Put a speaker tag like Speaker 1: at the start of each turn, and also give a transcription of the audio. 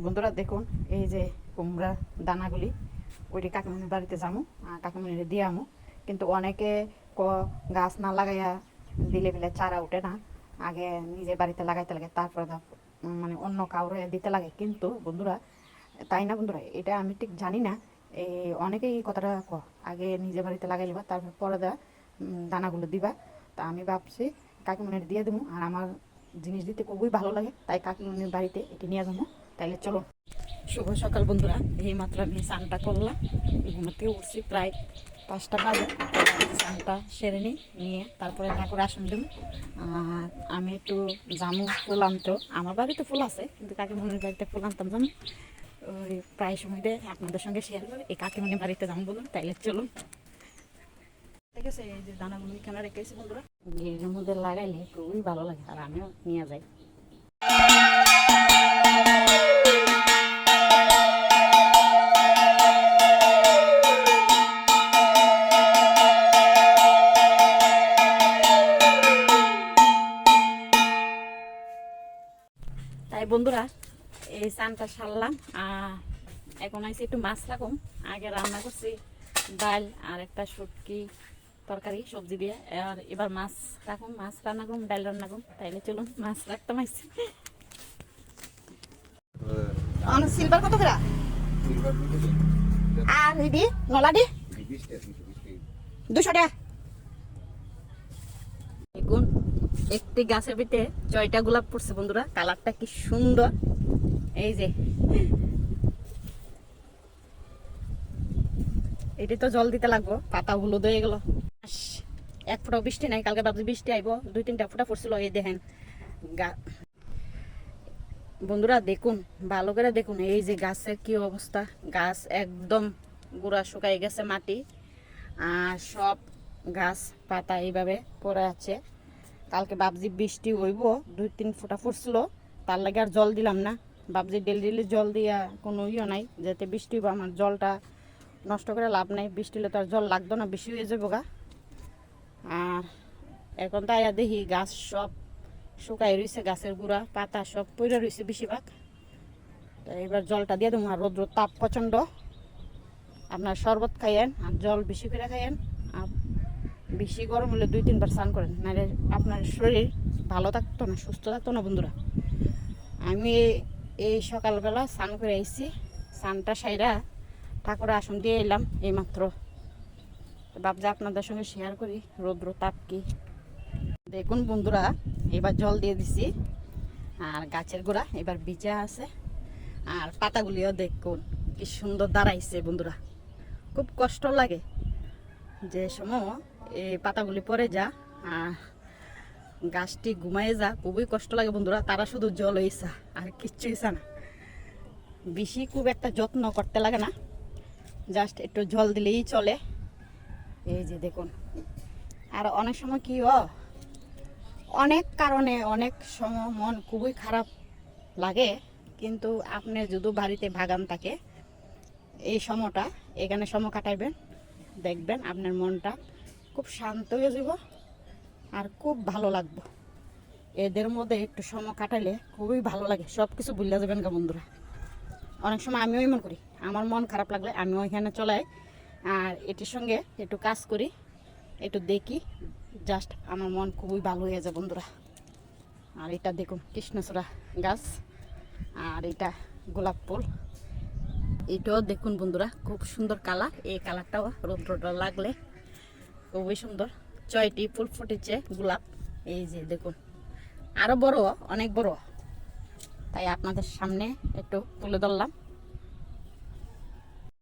Speaker 1: বন্ধুরা দেখুন এই যে কুমড়া দানাগুলি ওইটি কাকিমনির বাড়িতে যাবো কাকিমনির দিয়ে আমো, কিন্তু অনেকে গাছ না লাগাইয়া দিলে বিলে চারা উঠে না, আগে নিজের বাড়িতে লাগাইতে লাগে তারপরে মানে অন্য কাউরে দিতে লাগে। কিন্তু বন্ধুরা তাই না বন্ধুরা, এটা আমি ঠিক জানি না, এই অনেকেই এই কথাটা আগে নিজের বাড়িতে লাগাই লিবা তারপর পরে দানাগুলো দিবা। তা আমি ভাবছি কাকিমনির দিয়ে দেবো, আর আমার জিনিস দিতে খুবই ভালো লাগে, তাই কাকিমনির বাড়িতে এটি নিয়ে যাবো। তাইলে চলো। শুভ সকাল বন্ধুরা, এই মাত্র আমি স্নানটা করলাম, ঘুমাতে উঠছি প্রায় 5টা বাজে। স্নানটা সেরে নিয়ে তারপরে করে আসন দেবো। আর আমি একটু জামু ফুল আনতো, আমার বাড়িতে ফুল আছে কিন্তু কাকিমনির বাড়িতে ফুল আনতাম জামু, ওই প্রায় সময় আপনাদের সঙ্গে শেয়ার করে এই কাকিমনির বাড়িতে যাবো বলুন। তাইলে চলুন। ঠিক আছে, এই যে দানাগুলো এখানে রেখেছি বন্ধুরা, গিরির মধ্যে লাগাইলে খুবই ভালো লাগে, আর আমিও নিয়ে যাই। তাই বন্ধুরা এই চানটা সারলাম, এখন আইসি একটু মাছ রাখুম। আগে রান্না করছি ডাল আর একটা শুটকি তরকারি সবজি দিয়ে, আর এবার মাছ রাখুন, মাছ রান্না করুন, ডাল রান্না করুন। তাইলে চলুন মাছ রাখতাম আইসি। সিলভার কত করে? আর দিদি নলাডি 200 টাকা। দেখুন একটি গাছের ভিতরে 6টা গোলাপ পড়ছে বন্ধুরা, কালারটা কি সুন্দর। এই যে এটি তো জল দিতে লাগবো, পাতা হলুদ হয়ে গেল। এক ফোঁটা বৃষ্টি নাই, কালকে ভাবছি বৃষ্টি আইব, 2-3টা ফোঁটা পড়ছিল। এই দেখেন বন্ধুরা, দেখুন ভালো করে দেখুন এই যে গাছের কি অবস্থা। গাছ একদম গোড়া শুকাই গেছে, মাটি আর সব গাছ পাতা এইভাবে পড়ে আছে। কালকে ভাবছি বৃষ্টি হইব, 2-3 ফোঁটা পড়ছিল, তার লাগে আর জল দিলাম না। ভাবছি ডেলি জল দিয়া কোনো ইয়ে নাই, যাতে বৃষ্টি হইব, আমার জলটা নষ্ট করে লাভ নাই, বৃষ্টি হলে তো আর জল লাগতো না, বেশি হয়ে যাবো গা। আর এখন তো আয়া দেখি গাছ সব শুকাই রয়েছে, গাছের গুঁড়া পাতা সব পড়ে রয়েছে বেশিরভাগ। তো এবার জলটা দিয়ে দেবো। আর রৌদ্র তাপ প্রচণ্ড, আপনার শরবত খাইয়েন আর জল বেশি করে খাইয়েন, আর বেশি গরম হলে 2-3 বার স্নান করেন, নাহলে আপনার শরীর ভালো থাকতো না, সুস্থ থাকতো না বন্ধুরা। আমি এই সকালবেলা স্নান করে আইছি, স্নানটা সাইরা ঠাকুরের আসন দিয়ে এলাম এইমাত্র। ভাবছি আপনাদের সঙ্গে শেয়ার করি রৌদ্র তাপ কি। দেখুন বন্ধুরা, এবার জল দিয়ে দিছি, আর গাছের গোড়া এবার ভিজা আছে, আর পাতাগুলিও দেখুন কি সুন্দর দাঁড়াইছে বন্ধুরা। খুব কষ্ট লাগে যে সময় এই পাতাগুলি পরে যা আর গাছটি ঘুমায় যা, খুবই কষ্ট লাগে বন্ধুরা। তারা শুধু জল হইসা আর কিচ্ছু হইসা না, বেশি খুব একটা যত্ন করতে লাগে না, জাস্ট একটু জল দিলেই চলে। এই যে দেখুন, আর অনেক সময় কি অনেক কারণে অনেক সময় মন খুবই খারাপ লাগে, কিন্তু আপনি যদি বাড়িতে বাগান থাকে এই সময়টা এখানে সময় কাটাইবেন, দেখবেন আপনার মনটা খুব শান্ত হয়ে যাব আর খুব ভালো লাগবে। এদের মধ্যে একটু সময় কাটাইলে খুবই ভালো লাগে, সব কিছু ভুলে যাবেন গা বন্ধুরা। অনেক সময় আমিও এমন করি, আমার মন খারাপ লাগলে আমিও এখানে চলাই আর এটির সঙ্গে একটু কাজ করি, একটু দেখি, জাস্ট আমার মন খুবই ভালো হয়ে যায় বন্ধুরা। আর এটা দেখুন কৃষ্ণচূড়া গাছ, আর এটা গোলাপ ফুল, এটাও দেখুন বন্ধুরা খুব সুন্দর কালার। এই কালারটাও রৌদ্রটা লাগলে খুবই সুন্দর। 6টি ফুল ফুটেছে গোলাপ, এই যে দেখুন, আরো বড়, অনেক বড়, তাই আপনাদের সামনে একটু তুলে ধরলাম।